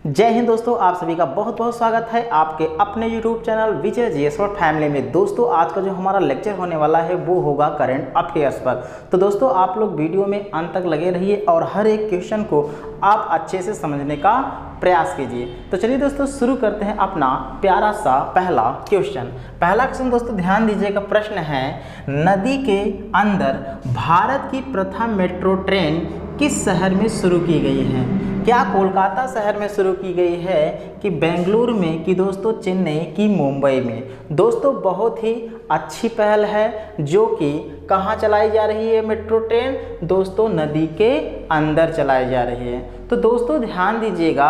जय हिंद दोस्तों, आप सभी का बहुत बहुत स्वागत है आपके अपने YouTube चैनल विजय जीएस और फैमिली में। दोस्तों आज का जो हमारा लेक्चर होने वाला है वो होगा करंट अफेयर्स पर। तो दोस्तों आप लोग वीडियो में अंत तक लगे रहिए और हर एक क्वेश्चन को आप अच्छे से समझने का प्रयास कीजिए। तो चलिए दोस्तों शुरू करते हैं अपना प्यारा सा पहला क्वेश्चन। पहला क्वेश्चन दोस्तों ध्यान दीजिएगा, प्रश्न है नदी के अंदर भारत की प्रथम मेट्रो ट्रेन किस शहर में शुरू की गई है? क्या कोलकाता शहर में शुरू की गई है कि बेंगलुरु में कि दोस्तों चेन्नई की मुंबई में? दोस्तों बहुत ही अच्छी पहल है जो कि कहाँ चलाई जा रही है मेट्रो ट्रेन? दोस्तों नदी के अंदर चलाई जा रही है। तो दोस्तों ध्यान दीजिएगा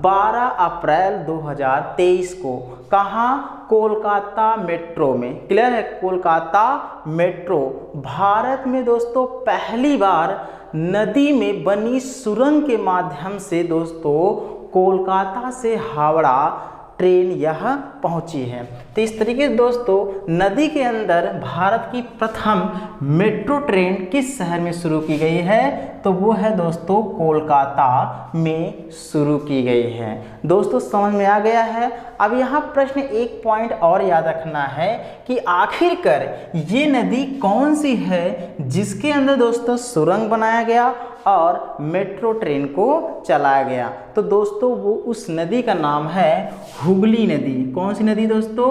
12 अप्रैल 2023 को कहाँ? कोलकाता मेट्रो में। क्लियर है? कोलकाता मेट्रो भारत में दोस्तों पहली बार नदी में बनी सुरंग के माध्यम से दोस्तों कोलकाता से हावड़ा ट्रेन यह पहुंची है। तो इस तरीके से दोस्तों नदी के अंदर भारत की प्रथम मेट्रो ट्रेन किस शहर में शुरू की गई है? तो वो है दोस्तों कोलकाता में शुरू की गई है। दोस्तों समझ में आ गया है। अब यहाँ प्रश्न एक पॉइंट और याद रखना है कि आखिरकार ये नदी कौन सी है जिसके अंदर दोस्तों सुरंग बनाया गया और मेट्रो ट्रेन को चलाया गया? तो दोस्तों वो उस नदी का नाम है हुगली नदी। कौन सी नदी दोस्तों?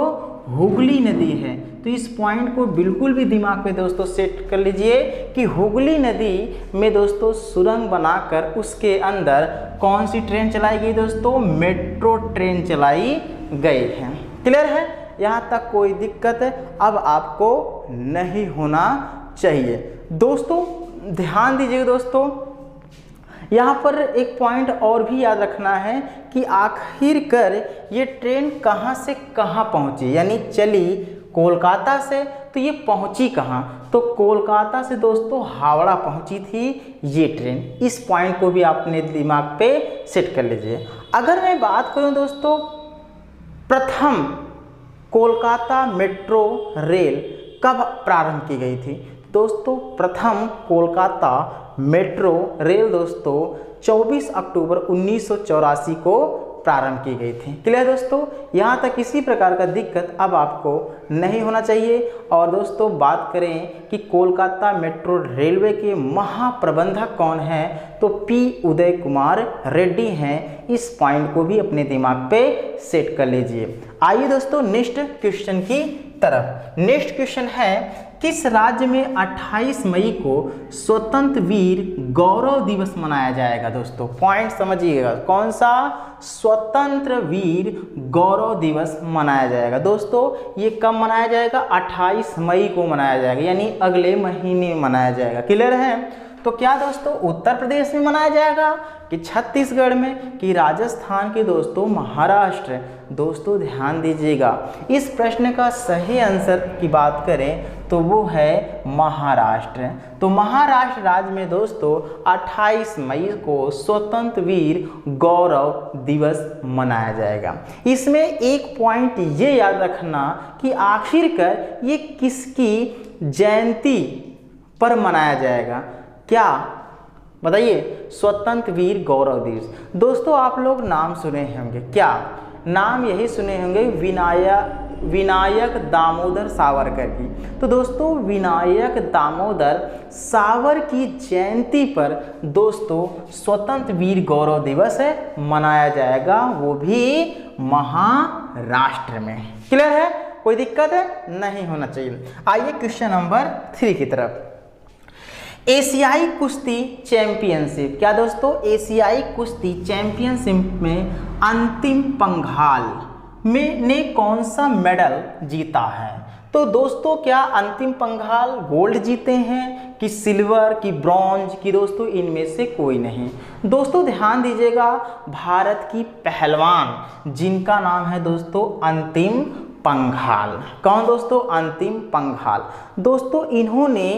हुगली नदी है। तो इस पॉइंट को बिल्कुल भी दिमाग में दोस्तों सेट कर लीजिए कि हुगली नदी में दोस्तों सुरंग बनाकर उसके अंदर कौन सी ट्रेन चलाई गई दोस्तों? मेट्रो ट्रेन चलाई गई है। क्लियर है? यहाँ तक कोई दिक्कत अब आपको नहीं होना चाहिए। दोस्तों ध्यान दीजिएगा दोस्तों, यहाँ पर एक पॉइंट और भी याद रखना है कि आखिरकार ये ट्रेन कहाँ से कहाँ पहुँची, यानी चली कोलकाता से तो ये पहुँची कहाँ? तो कोलकाता से दोस्तों हावड़ा पहुँची थी ये ट्रेन। इस पॉइंट को भी आपने दिमाग पे सेट कर लीजिए। अगर मैं बात करूँ दोस्तों प्रथम कोलकाता मेट्रो रेल कब प्रारंभ की गई थी? दोस्तों प्रथम कोलकाता मेट्रो रेल दोस्तों 24 अक्टूबर 1984 को प्रारंभ की गई थी। क्लियर दोस्तों? यहाँ तक किसी प्रकार का दिक्कत अब आपको नहीं होना चाहिए। और दोस्तों बात करें कि कोलकाता मेट्रो रेलवे के महाप्रबंधक कौन हैं? तो पी उदय कुमार रेड्डी हैं। इस पॉइंट को भी अपने दिमाग पे सेट कर लीजिए। आइए दोस्तों नेक्स्ट क्वेश्चन की तरफ। नेक्स्ट क्वेश्चन है किस राज्य में 28 मई को स्वतंत्र वीर गौरव दिवस मनाया जाएगा? दोस्तों पॉइंट समझिएगा, कौन सा? स्वतंत्र वीर गौरव दिवस मनाया जाएगा। दोस्तों ये कब मनाया जाएगा? 28 मई को मनाया जाएगा, यानी अगले महीने मनाया जाएगा। क्लियर है? तो क्या दोस्तों उत्तर प्रदेश में मनाया जाएगा कि छत्तीसगढ़ में कि राजस्थान के दोस्तों महाराष्ट्र? दोस्तों ध्यान दीजिएगा, इस प्रश्न का सही आंसर की बात करें तो वो है महाराष्ट्र। तो महाराष्ट्र राज्य में दोस्तों 28 मई को स्वतंत्र वीर गौरव दिवस मनाया जाएगा। इसमें एक पॉइंट ये याद रखना कि आखिरकार ये किसकी जयंती पर मनाया जाएगा? क्या बताइए? स्वतंत्र वीर गौरव दिवस। दोस्तों आप लोग नाम सुने होंगे, क्या नाम यही सुने होंगे? विनायक दामोदर सावरकर की। तो दोस्तों विनायक दामोदर सावर की जयंती पर दोस्तों स्वतंत्र वीर गौरव दिवस मनाया जाएगा, वो भी महाराष्ट्र में। क्लियर है? कोई दिक्कत है? नहीं होना चाहिए। आइए क्वेश्चन नंबर 3 की तरफ। एशियाई कुश्ती चैंपियनशिप। क्या दोस्तों? एशियाई कुश्ती चैंपियनशिप में अंतिम पंघाल में ने कौन सा मेडल जीता है? तो दोस्तों क्या अंतिम पंघाल गोल्ड जीते हैं कि सिल्वर कि ब्रॉन्ज कि? दोस्तों इनमें से कोई नहीं। दोस्तों ध्यान दीजिएगा, भारत की पहलवान जिनका नाम है दोस्तों अंतिम पंघाल। कौन दोस्तों? अंतिम पंघाल। दोस्तों इन्होंने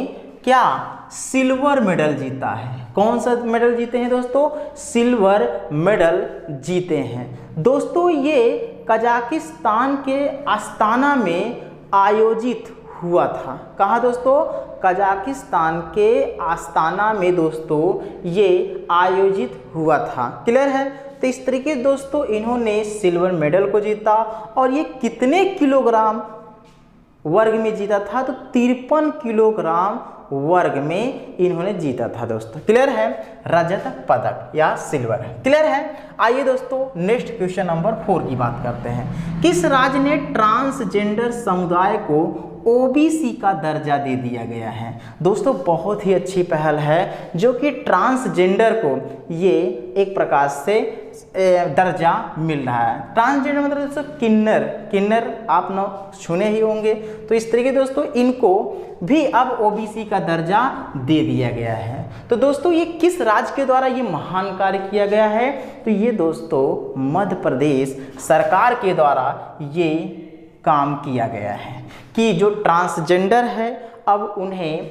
क्या सिल्वर मेडल जीता है। कौन सा मेडल जीते हैं दोस्तों? सिल्वर मेडल जीते हैं। दोस्तों ये कजाकिस्तान के अस्ताना में आयोजित हुआ था। कहाँ दोस्तों? कजाकिस्तान के आस्ताना में दोस्तों ये आयोजित हुआ था। क्लियर है? तो इस तरीके दोस्तों इन्होंने सिल्वर मेडल को जीता। और ये कितने किलोग्राम वर्ग में जीता था? तो 53 किलोग्राम वर्ग में इन्होंने जीता था दोस्तों। क्लियर है? रजत पदक या सिल्वर। क्लियर है? आइए दोस्तों नेक्स्ट क्वेश्चन नंबर 4 की बात करते हैं। किस राज्य ने ट्रांसजेंडर समुदाय को ओबीसी का दर्जा दे दिया गया है? दोस्तों बहुत ही अच्छी पहल है जो कि ट्रांसजेंडर को ये एक प्रकार से दर्जा मिल रहा है। ट्रांसजेंडर मतलब दोस्तों किन्नर आप न सुने ही होंगे। तो इस तरीके दोस्तों इनको भी अब ओबीसी का दर्जा दे दिया गया है। तो दोस्तों ये किस राज्य के द्वारा ये महान कार्य किया गया है? तो ये दोस्तों मध्य प्रदेश सरकार के द्वारा ये काम किया गया है कि जो ट्रांसजेंडर है अब उन्हें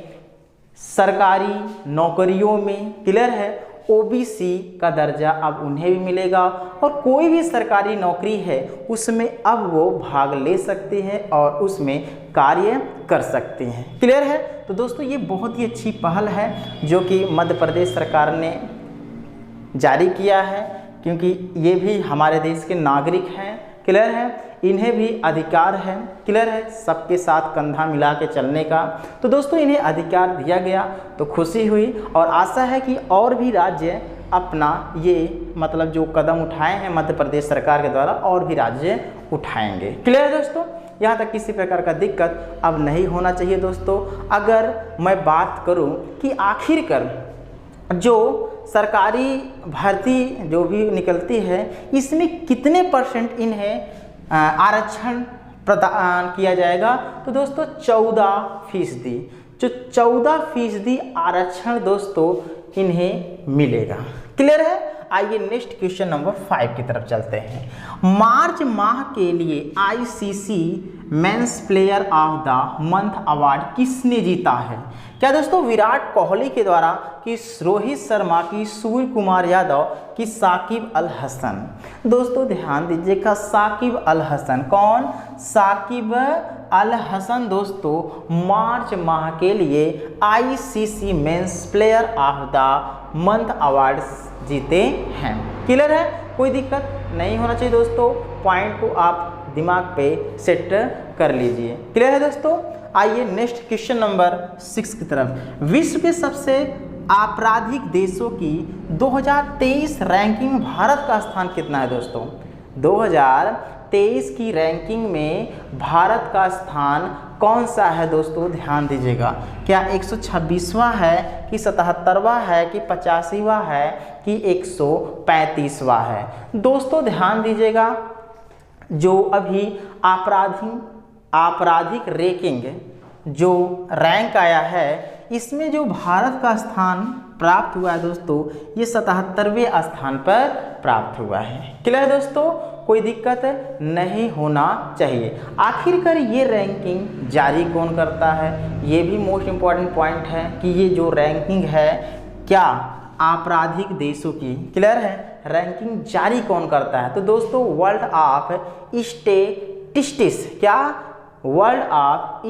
सरकारी नौकरियों में, क्लियर है, ओबीसी का दर्जा अब उन्हें भी मिलेगा और कोई भी सरकारी नौकरी है उसमें अब वो भाग ले सकते हैं और उसमें कार्य कर सकते हैं। क्लियर है? तो दोस्तों ये बहुत ही अच्छी पहल है जो कि मध्य प्रदेश सरकार ने जारी किया है, क्योंकि ये भी हमारे देश के नागरिक हैं। क्लियर है? इन्हें भी अधिकार है, क्लियर है, सबके साथ कंधा मिला के चलने का। तो दोस्तों इन्हें अधिकार दिया गया तो खुशी हुई और आशा है कि और भी राज्य अपना ये मतलब जो कदम उठाए हैं मध्य प्रदेश सरकार के द्वारा और भी राज्य उठाएंगे। क्लियर है दोस्तों? यहाँ तक किसी प्रकार का दिक्कत अब नहीं होना चाहिए दोस्तों। अगर मैं बात करूँ कि आखिरकार जो सरकारी भर्ती जो भी निकलती है इसमें कितने % इन्हें आरक्षण प्रदान किया जाएगा? तो दोस्तों 14%। जो 14% आरक्षण दोस्तों इन्हें मिलेगा। क्लियर है? आइए नेक्स्ट क्वेश्चन नंबर 5 की तरफ चलते हैं। मार्च माह के लिए ICC men's player of the month award किसने जीता है? क्या दोस्तों? विराट कोहली के द्वारा, कि रोहित शर्मा, की सूर्य कुमार यादव, की साकिब अल हसन? दोस्तों ध्यान दीजिएगा, साकिब अल हसन। कौन? साकिब अल हसन दोस्तों मार्च माह के लिए ICC men's player of the month award जीते हैं। क्लियर है? कोई दिक्कत नहीं होना चाहिए दोस्तों। पॉइंट को आप दिमाग पे सेट कर लीजिए। क्लियर है दोस्तों? आइए नेक्स्ट क्वेश्चन नंबर 6 की तरफ। विश्व के सबसे आपराधिक देशों की 2023 रैंकिंग में भारत का स्थान कितना है दोस्तों? 2023 की रैंकिंग में भारत का स्थान कौन सा है दोस्तों? ध्यान दीजिएगा। क्या 126वां है कि 77वां है कि 85वां है कि 135वां है? दोस्तों ध्यान दीजिएगा, जो अभी आपराधिक रैंकिंग जो रैंक आया है इसमें जो भारत का स्थान प्राप्त हुआ है दोस्तों ये 77वें स्थान पर प्राप्त हुआ है। क्लियर है दोस्तों? कोई दिक्कत नहीं होना चाहिए। आखिरकार ये रैंकिंग जारी कौन करता है? ये भी मोस्ट इम्पॉर्टेंट पॉइंट है कि ये जो रैंकिंग है क्या आपराधिक देशों की, क्लियर है, रैंकिंग जारी कौन करता है? तो दोस्तों वर्ल्ड ऑफ स्टैटिस्टिक्स, क्या? वर्ल्ड ऑफ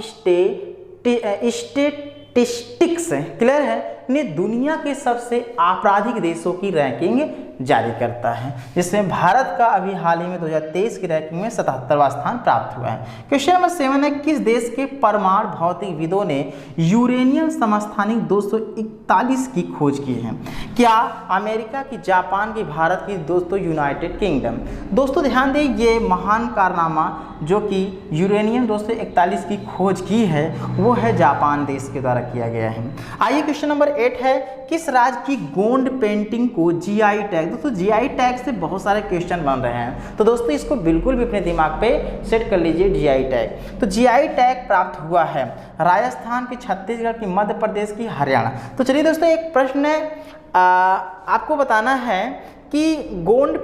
स्टैटिस्टिक्स, क्लियर है, ने दुनिया के सबसे आपराधिक देशों की रैंकिंग जारी करता है, जिसमें भारत का अभी हाल ही में 2023 की रैंकिंग में 77वां स्थान प्राप्त हुआ है। क्वेश्चन नंबर 7 है, किस देश के परमाणु भौतिकविदों ने यूरेनियम समस्थानिक 241 की खोज की है? क्या अमेरिका की, जापान की, भारत की, दोस्तों यूनाइटेड किंगडम? दोस्तों ध्यान दें, ये महान कारनामा जो कि यूरेनियम 241 की खोज की है वो है जापान देश के द्वारा किया गया है। आइए क्वेश्चन नंबर 8 है, किस राज्य की गोंड पेंटिंग को जीआई टैग? दोस्तों जीआई टैग से बहुत सारे क्वेश्चन बन रहे हैं, तो दोस्तों इसको बिल्कुल भी अपने दिमाग पे सेट कर लीजिए। जीआई टैग, तो जीआई टैग प्राप्त हुआ है राजस्थान की, छत्तीसगढ़ की, मध्य प्रदेश की, हरियाणा। तो चलिए दोस्तों एक प्रश्न आपको बताना है कि गोंड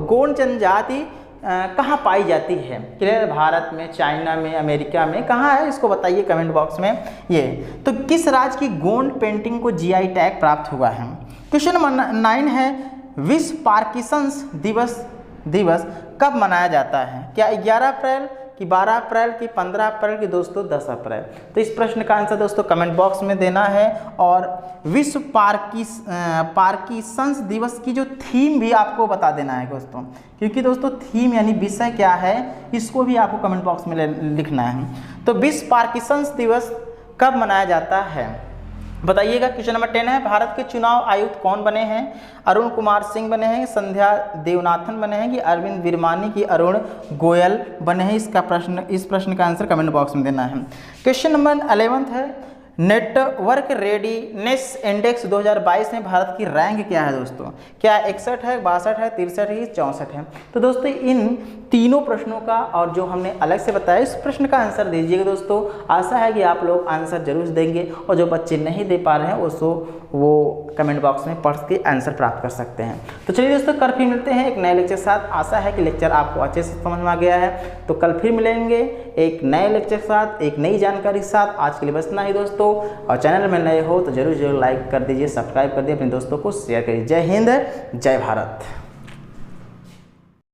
गोंड जनजाति कहाँ पाई जाती है? क्लियर? भारत में, चाइना में, अमेरिका में, कहाँ है इसको बताइए कमेंट बॉक्स में। ये तो किस राज्य की गोंड पेंटिंग को जीआई टैग प्राप्त हुआ है? क्वेश्चन नंबर 9 है, विश्व पार्किंसंस दिवस कब मनाया जाता है? क्या 11 अप्रैल कि 12 अप्रैल की 15 अप्रैल की दोस्तों 10 अप्रैल। तो इस प्रश्न का आंसर दोस्तों कमेंट बॉक्स में देना है। और विश्व पार्किंसंस दिवस की जो थीम भी आपको बता देना है दोस्तों, क्योंकि दोस्तों थीम यानी विषय क्या है इसको भी आपको कमेंट बॉक्स में लिखना है। तो विश्व पार्किंसंस दिवस कब मनाया जाता है बताइएगा। क्वेश्चन नंबर 10 है, भारत के चुनाव आयुक्त कौन बने हैं? अरुण कुमार सिंह बने हैं, संध्या देवनाथन बने हैं कि अरविंद विरमानी की अरुण गोयल बने हैं? इस प्रश्न का आंसर कमेंट बॉक्स में देना है। क्वेश्चन नंबर 11 है, नेटवर्क रेडीनेस इंडेक्स 2022 में भारत की रैंक क्या है दोस्तों? क्या 61 है, 62 है, 63 है, 64 है? तो दोस्तों इन तीनों प्रश्नों का और जो हमने अलग से बताया इस प्रश्न का आंसर दीजिएगा दोस्तों। आशा है कि आप लोग आंसर जरूर देंगे, और जो बच्चे नहीं दे पा रहे हैं वो कमेंट बॉक्स में पढ़ के आंसर प्राप्त कर सकते हैं। तो चलिए दोस्तों, कल फिर मिलते हैं एक नए लेक्चर के साथ। आशा है कि लेक्चर आपको अच्छे से समझ में आ गया है। तो कल फिर मिलेंगे एक नए लेक्चर के साथ, एक नई जानकारी के साथ। आज के लिए बस इतना ही दोस्तों, और चैनल में नए हो तो जरूर लाइक कर दीजिए, सब्सक्राइब कर दीजिए, अपने दोस्तों को शेयर करिए। जय हिंद, जय भारत।